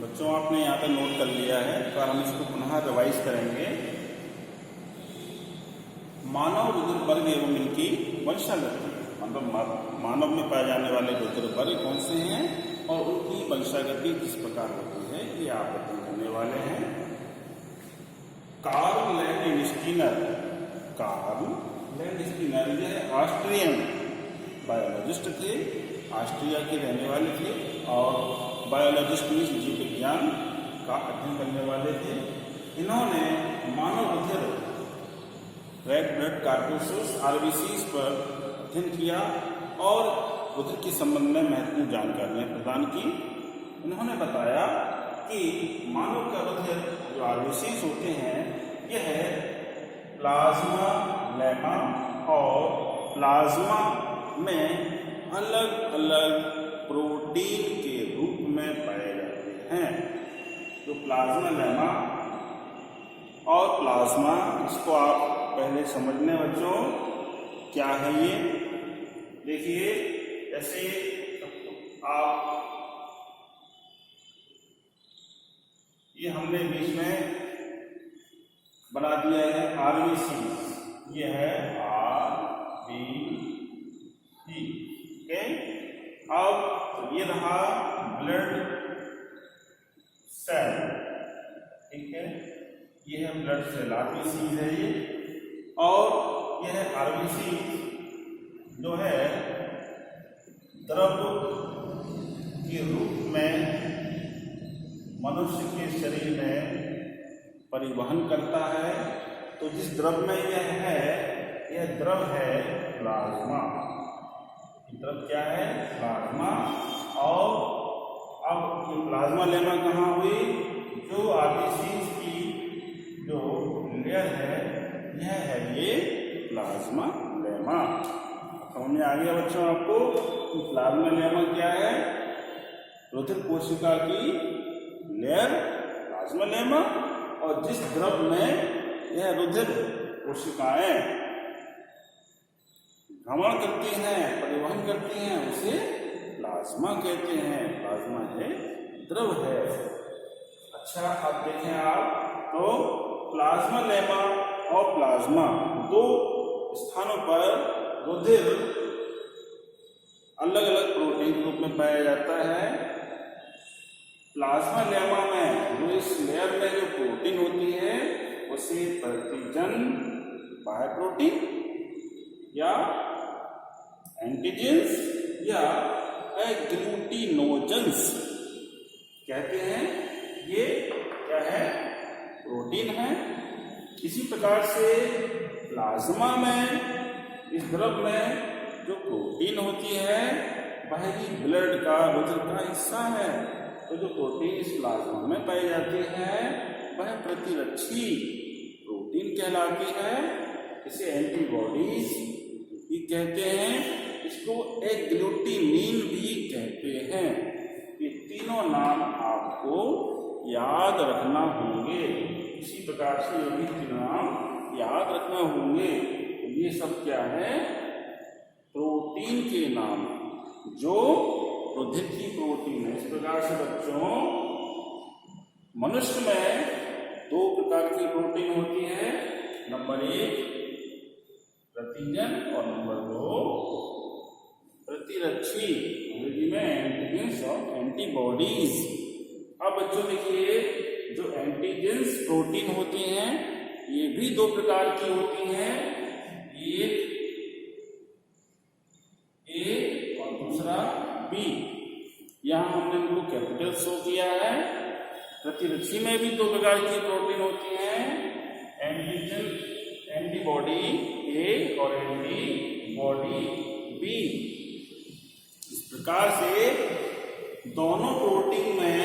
बच्चों आपने यहाँ पर नोट कर लिया है, पर हम इसको पुनः रिवाइज करेंगे। मानव रुधिर वर्ग एवं इनकी वंशागति, मतलब मानव में पाए जाने वाले रुधिर वर्ग कौन से हैं और उनकी वंशागति किस प्रकार होती है, ये आप अध्ययन करने वाले हैं। कार्ल लैंडस्टीनर यह ऑस्ट्रियन बायोलॉजिस्ट थे, ऑस्ट्रिया के रहने वाले थे और बायोलॉजिस्ट में जीव विज्ञान का अध्ययन करने वाले थे। इन्होंने मानव रुधिर रेड ब्लड कॉर्पस्कल्स आरबीसीज पर अध्ययन किया और रुधिर के संबंध में महत्वपूर्ण जानकारियां प्रदान की। इन्होंने बताया कि मानव का रुधिर जो आरबीसीज होते हैं यह प्लाज्मा लेमा और प्लाज्मा में अलग अलग प्रोटीन के रूप में पाए जाते हैं। जो प्लाज्मा लेमा और प्लाज्मा, इसको आप पहले समझने बच्चों क्या है ये देखिए। जैसे आप ये हमने बीच में बना दिया है आरबीसी, ये है आरबीसी। अब ये रहा ब्लड सेल, ठीक है, ये है ब्लड सेल आरबीसी है ये, और यह आरबीसी जो है द्रव के रूप में मनुष्य के शरीर में परिवहन करता है। तो जिस द्रव में यह है, यह द्रव है प्लाज्मा। द्रव क्या है? प्लाज्मा। और अब ये प्लाज्मा लेमा कहाँ हुई? जो आरबीसी की जो लेयर है यह है ये प्लाज्मा लेमा। समझ में आ गया बच्चों आपको? प्लाज्मा लेमा क्या है? रुधिर कोशिका की लेयर प्लाज्मा लेमा, और जिस द्रव में यह रुधिर कोशिकाएं भ्रमण करती हैं, परिवहन करती हैं, उसे प्लाज्मा कहते हैं। प्लाज्मा है द्रव है। अच्छा, अब देखें आप तो प्लाज्मा लेमा और प्लाज्मा दो स्थानों पर रुधिर अलग अलग प्रोटीन के रूप में पाया जाता है। प्लाज्मा लेमा में जो इस लेयर में जो प्रोटीन होती है उसे प्रतिजन बाह्य प्रोटीन या एंटीजेंस या एग्लूटिनोजेंस कहते हैं। ये क्या है? प्रोटीन है। इसी प्रकार से प्लाज्मा में, इस द्रव में जो प्रोटीन होती है वह भी ब्लड का, रुधिर का हिस्सा है। तो जो प्रोटीन इस प्लाज्मा में पाई जाती है वह प्रतिरक्षी प्रोटीन कहलाती है। इसे एंटीबॉडीज भी कहते हैं, इसको एग्लूटिनिन भी कहते हैं। ये तीनों नाम आपको याद रखना होंगे। इसी प्रकार से ये भी तीनों नाम याद रखना होंगे। तो ये सब क्या है? प्रोटीन के नाम जो रुधिर की प्रोटीन है। इस प्रकार से बच्चों मनुष्य में दो प्रकार की प्रोटीन होती है। नंबर 1 प्रतिजन और नंबर 2 प्रतिरक्षी, अंग्रेजी में एंटीजेंस और एंटीबॉडीज। अब बच्चों देखिए, जो एंटीजेंस प्रोटीन होती हैं ये भी दो प्रकार की होती हैं। एक ए और दूसरा बी। यहाँ हमने इनको कैपिटल शो किया है। प्रतिरक्षी में भी दो प्रकार की प्रोटीन होती हैं, एंटीजन एंटीबॉडी ए और एंटीबॉडी बी। इस प्रकार से दोनों प्रोटीन में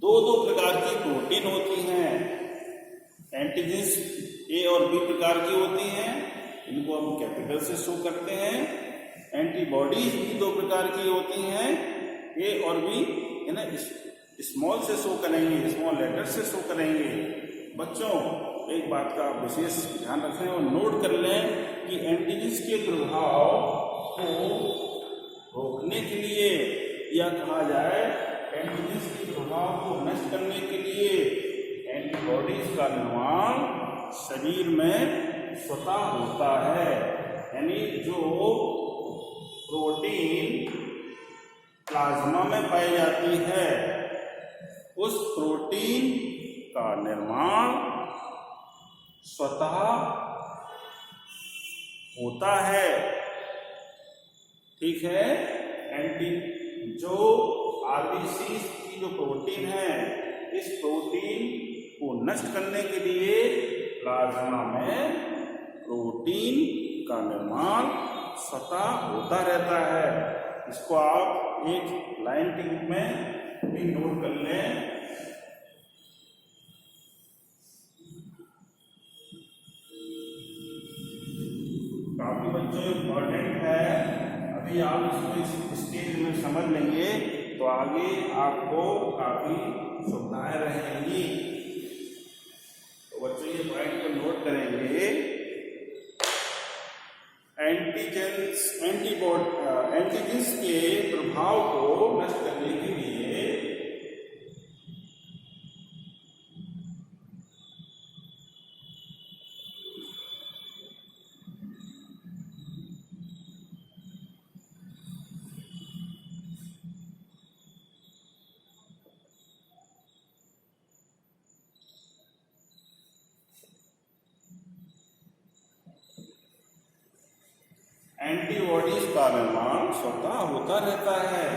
दो दो प्रकार की प्रोटीन होती हैं। एंटीजेंस ए और बी प्रकार की होती हैं, इनको हम कैपिटल से शो करते हैं। एंटीबॉडीज भी दो प्रकार की होती हैं, ए और बी, है ना, स्मॉल से शो करेंगे, स्मॉल लेटर से शो करेंगे। बच्चों एक बात का विशेष ध्यान रखें और नोट कर लें कि एंटीजेंस के प्रभाव को रोकने के लिए या कहा जाए एंटीजेंस के प्रभाव को नष्ट करने के लिए एंटीबॉडीज का निर्माण शरीर में स्वतः होता है। यानी जो प्रोटीन प्लाज्मा में पाई जाती है उस प्रोटीन का निर्माण स्वतः होता है। ठीक है, जो आरबीसी की जो प्रोटीन है इस प्रोटीन को नष्ट करने के लिए प्लाज्मा में प्रोटीन का निर्माण स्वतः होता रहता है। इसको आप एक लाइन के रूप में भी नोट कर लें। काफी बच्चों इम्पोर्टेंट है। अभी आप इसको इस स्टेज में समझ लेंगे तो आगे आपको काफी सुविधाएं रहेंगी। तो बच्चों ये पॉइंट को नोट करेंगे। एंटीजेंस के प्रभाव को नष्ट करने के लिए एंटीबॉडीज का निर्माण स्वतः होता रहता है।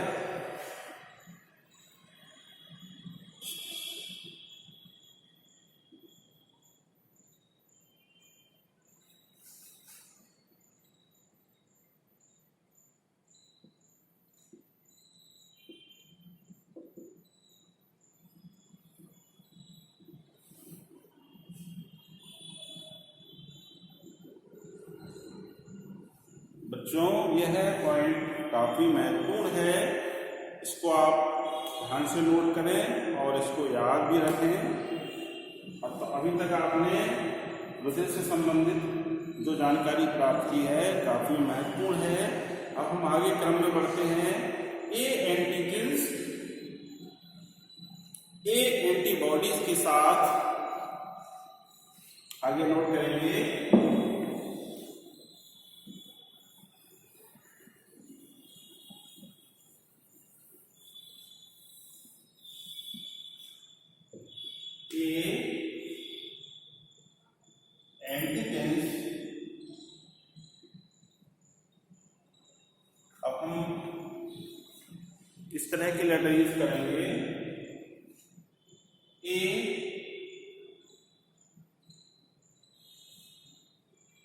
बच्चों यह पॉइंट काफी महत्वपूर्ण है। इसको आप ध्यान से नोट करें और इसको याद भी रखें। और तो अभी तक आपने हृदय से संबंधित जो जानकारी प्राप्त की है काफी महत्वपूर्ण है। अब हम आगे क्रम में बढ़ते हैं। एंटीबॉडीज के साथ आगे नोट करेंगे। एंटीजेंस अब हम इस तरह के लेटर यूज करेंगे। ए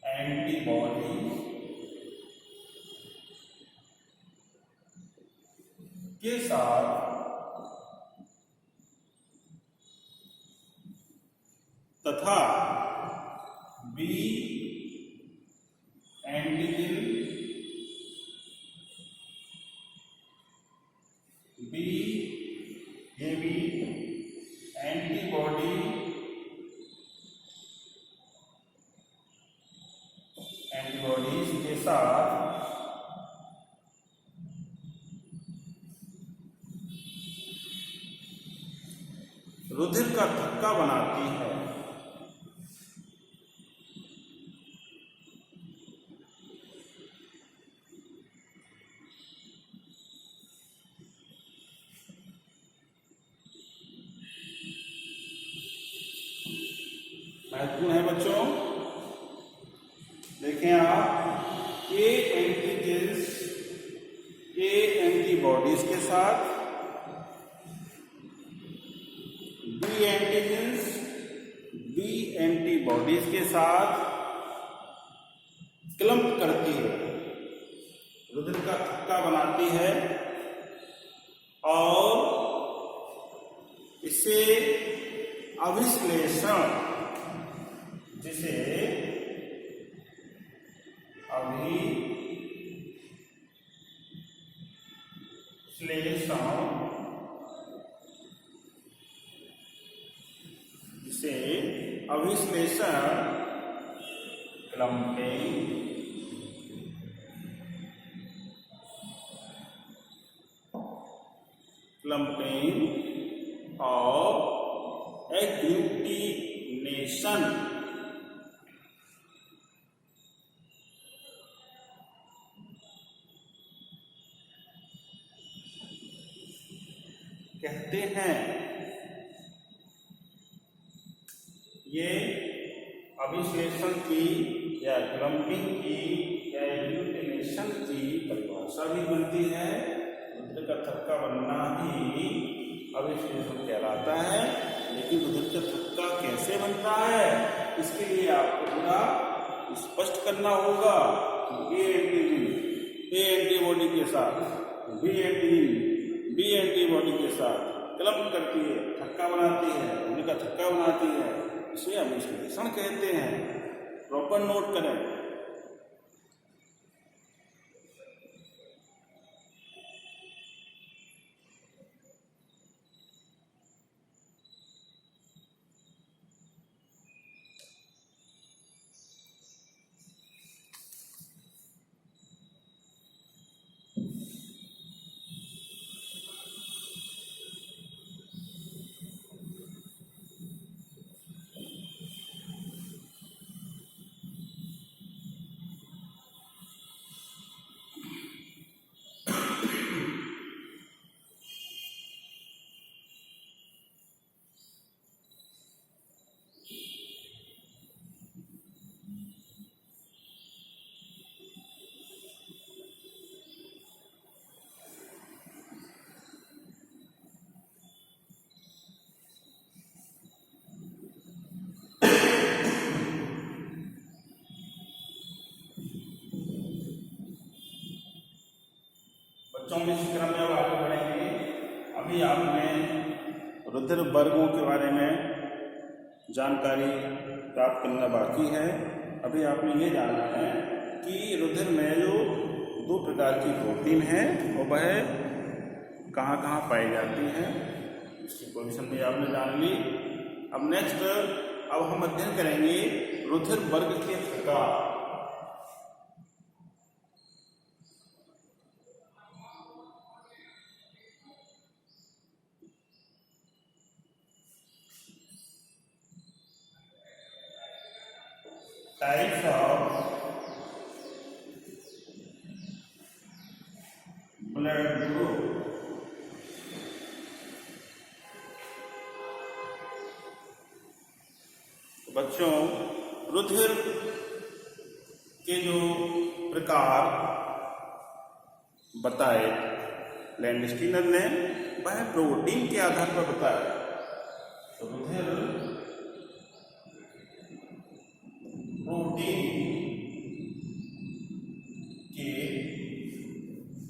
एंटीबॉडी के साथ तथा बी एंटीजन ये भी एंटीबॉडीज के साथ रुधिर का थक्का बनाती है। महत्वपूर्ण है बच्चों। देखें आप एंटीबॉडीज के साथ बी एंटीबॉडीज के साथ क्लम्प करती है, रुधिर का थक्का बनाती है और इससे अभिश्लेषण जिसे अभिश्लेषण क्लम्पिंग और एग्लूटिनेशन। कहते हैं। ये अभिश्लेषण की या क्लम्पिंग की या एग्लूटिनेशन की परिभाषा भी बनती है। रुधिर का थक्का बनना ही अभिश्लेषण कहलाता है। लेकिन रुधिर का थक्का कैसे बनता है, इसके लिए आपको पूरा स्पष्ट करना होगा। ए एंटीबॉडी के साथ बी एंटीबॉडी के साथ क्लम्प करती है, थक्का बनाती है, रुधिर का थक्का बनाती है, इसे अभिश्लेषण कहते हैं। प्रॉपर नोट करें। बच्चों में इस क्रम में अब आगे बढ़ेंगे। अभी आपने रुधिर वर्गों के बारे में जानकारी प्राप्त करना बाकी है। अभी आपने ये जानना है कि रुधिर में जो 2 प्रकार की प्रोटीन है वो वह कहाँ कहाँ पाई जाती हैं, इसकी पोजीशन भी आपने जान ली। अब नेक्स्ट अब हम अध्ययन करेंगे रुधिर वर्ग के प्रकार। Types of blood group. बच्चों, रुधिर के जो प्रकार बताए लैंडस्टीनर ने, वह प्रोटीन के आधार पर बताया। तो रुधिर प्रोटीन के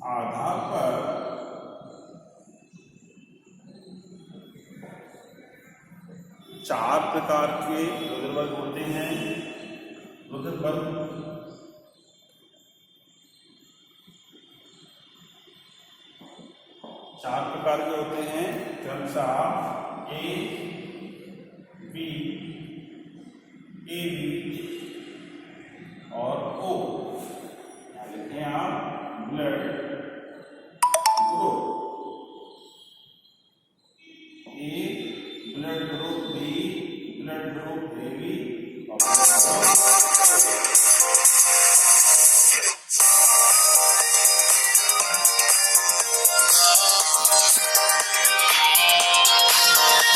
आधार पर चार प्रकार के रुधिर वर्ग होते हैं। रुधिर वर्ग चार प्रकार के होते हैं, क्रमशः ए बी और ओ। यहाँ लिखें आप ब्लड